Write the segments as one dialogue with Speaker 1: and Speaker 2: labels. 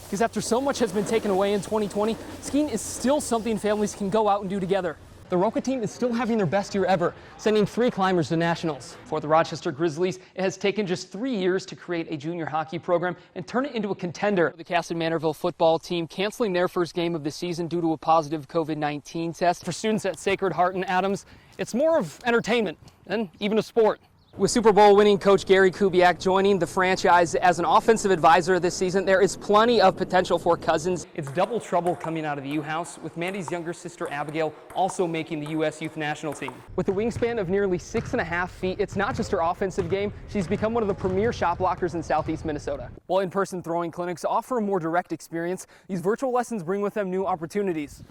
Speaker 1: because after so much has been taken away in 2020, skiing is still something families can go out and do together. The Roca team is still having their best year ever, sending 3 climbers to nationals. For the Rochester Grizzlies, it has taken just 3 years to create a junior hockey program and turn it into a contender. The Caston Manorville football team canceling their first game of the season due to a positive COVID-19 test. For students at Sacred Heart and Adams, it's more of entertainment and even a sport. With Super Bowl winning coach Gary Kubiak joining the franchise as an offensive advisor this season, there is plenty of potential for Cousins. It's double trouble coming out of the U-House, with Mandy's younger sister Abigail also making the U.S. Youth National Team. With a wingspan of nearly 6.5 feet, it's not just her offensive game, she's become one of the premier shot blockers in southeast Minnesota. While in-person throwing clinics offer a more direct experience, these virtual lessons bring with them new opportunities.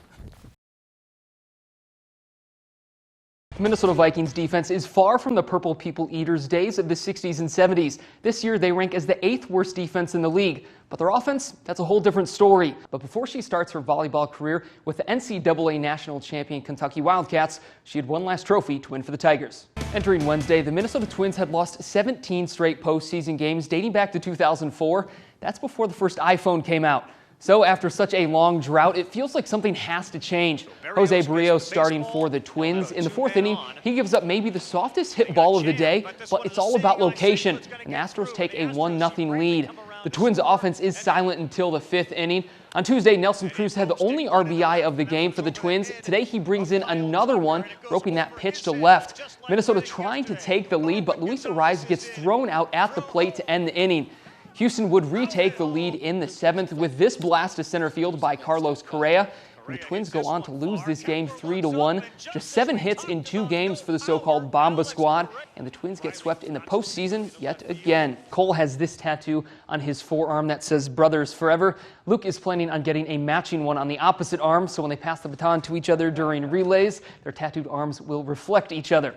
Speaker 1: Minnesota Vikings defense is far from the Purple People Eaters days of the 60s and 70s. This year, they rank as the 8th worst defense in the league. But their offense, that's a whole different story. But before she starts her volleyball career with the NCAA national champion Kentucky Wildcats, she had one last trophy to win for the Tigers. Entering Wednesday, the Minnesota Twins had lost 17 straight postseason games dating back to 2004. That's before the first iPhone came out. So after such a long drought, it feels like something has to change. Jose Barrios starting for the Twins. In the 4th inning, he gives up maybe the softest hit ball of the day, but it's all about location. And the Astros take a 1-0 lead. The Twins' offense is silent until the 5th inning. On Tuesday, Nelson Cruz had the only RBI of the game for the Twins. Today, he brings in another one, roping that pitch to left. Minnesota trying to take the lead, but Luis Arraez gets thrown out at the plate to end the inning. Houston would retake the lead in the 7th with this blast to center field by Carlos Correa. And the Twins go on to lose this game 3-1. Just 7 hits in 2 games for the so-called Bomba squad, and the Twins get swept in the postseason yet again. Cole has this tattoo on his forearm that says "Brothers Forever." Luke is planning on getting a matching one on the opposite arm, so when they pass the baton to each other during relays, their tattooed arms will reflect each other.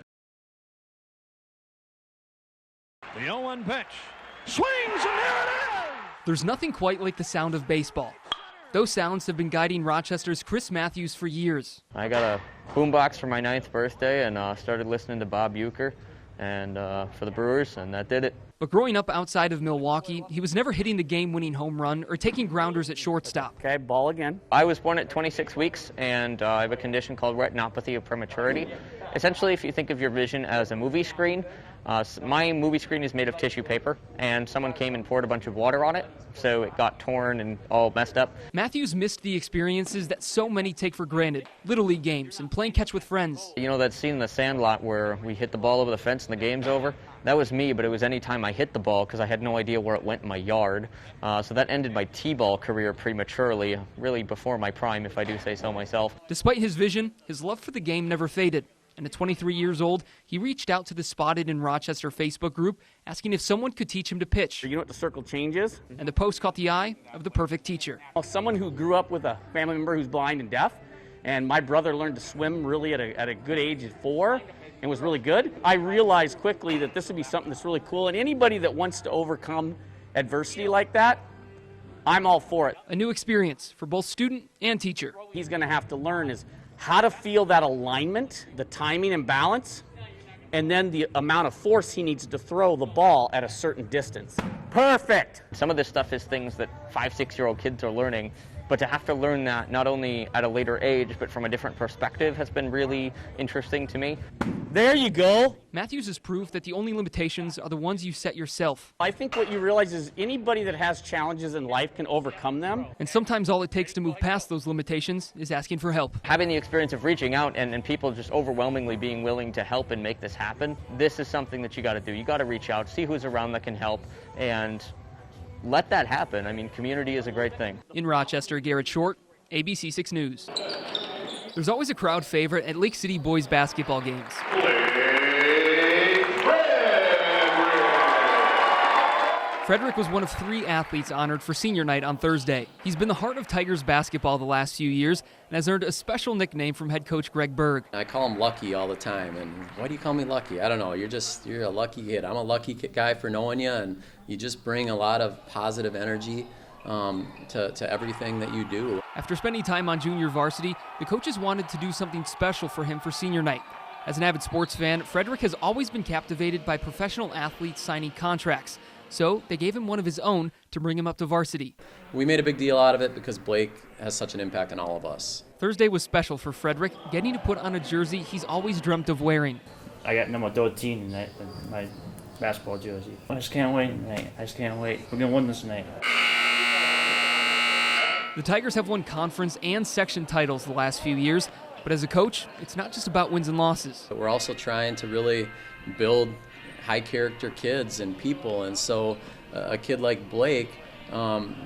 Speaker 2: The 0-1 pitch. Swings, and there it is!
Speaker 1: There's nothing quite like the sound of baseball. Those sounds have been guiding Rochester's Chris Matthews for years.
Speaker 3: I got a boombox for my 9th birthday and started listening to Bob Uecker and for the Brewers, and that did it.
Speaker 1: But growing up outside of Milwaukee, he was never hitting the game-winning home run or taking grounders at shortstop.
Speaker 4: Okay, ball again.
Speaker 3: I was born at 26 weeks, and I have a condition called retinopathy of prematurity. Essentially, if you think of your vision as a movie screen, my movie screen is made of tissue paper, and someone came and poured a bunch of water on it, so it got torn and all messed up.
Speaker 1: Matthews missed the experiences that so many take for granted, Little League games and playing catch with friends.
Speaker 3: You know that scene in The Sandlot where we hit the ball over the fence and the game's over? That was me, but it was any time I hit the ball because I had no idea where it went in my yard. So that ended my T-ball career prematurely, really before my prime, if I do say so myself.
Speaker 1: Despite his vision, his love for the game never faded. And at 23 years old, he reached out to the Spotted in Rochester Facebook group, asking if someone could teach him to pitch.
Speaker 4: You know what the circle change is?
Speaker 1: And the post caught the eye of the perfect teacher.
Speaker 4: Someone who grew up with a family member who's blind and deaf, and my brother learned to swim really at a good age at 4 and was really good. I realized quickly that this would be something that's really cool, and anybody that wants to overcome adversity like that, I'm all for it.
Speaker 1: A new experience for both student and teacher.
Speaker 4: He's going to have to learn is how to feel that alignment, the timing and balance, and then the amount of force he needs to throw the ball at a certain distance. Perfect!
Speaker 3: Some of this stuff is things that 5, 6-year-old kids are learning, but to have to learn that not only at a later age, but from a different perspective has been really interesting to me.
Speaker 4: There you go.
Speaker 1: Matthews is proof that the only limitations are the ones you set yourself.
Speaker 4: I think what you realize is anybody that has challenges in life can overcome them.
Speaker 1: And sometimes all it takes to move past those limitations is asking for help.
Speaker 3: Having the experience of reaching out and people just overwhelmingly being willing to help and make this happen, this is something that you got to do. You got to reach out, see who's around that can help, and let that happen. I mean, community is a great thing.
Speaker 1: In Rochester, Garrett Short, ABC 6 News. There's always a crowd favorite at Lake City boys basketball games. Frederick was one of 3 athletes honored for senior night on Thursday. He's been the heart of Tigers basketball the last few years and has earned a special nickname from head coach Greg Berg.
Speaker 5: I call him Lucky all the time, and why do you call me Lucky? I don't know, you're a lucky kid. I'm a lucky guy for knowing you, and you just bring a lot of positive energy to everything that you do.
Speaker 1: After spending time on junior varsity, the coaches wanted to do something special for him for senior night. As an avid sports fan, Frederick has always been captivated by professional athletes signing contracts. So they gave him one of his own to bring him up to varsity.
Speaker 5: We made a big deal out of it because Blake has such an impact on all of us.
Speaker 1: Thursday was special for Frederick, getting to put on a jersey he's always dreamt of wearing.
Speaker 6: I got number 13 tonight in my basketball jersey. I just can't wait tonight. I just can't wait. We're going to win this tonight.
Speaker 1: The Tigers have won conference and section titles the last few years, but as a coach, it's not just about wins and losses.
Speaker 5: But we're also trying to really build high character kids and people, and so a kid like Blake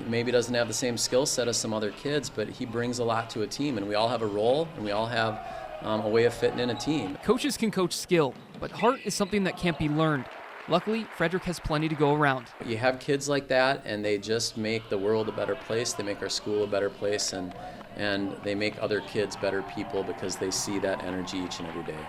Speaker 5: maybe doesn't have the same skill set as some other kids, but he brings a lot to a team, and we all have a role, and we all have a way of fitting in a team.
Speaker 1: Coaches can coach skill, but heart is something that can't be learned. Luckily, Frederick has plenty to go around.
Speaker 5: You have kids like that, and they just make the world a better place. They make our school a better place, and they make other kids better people because they see that energy each and every day.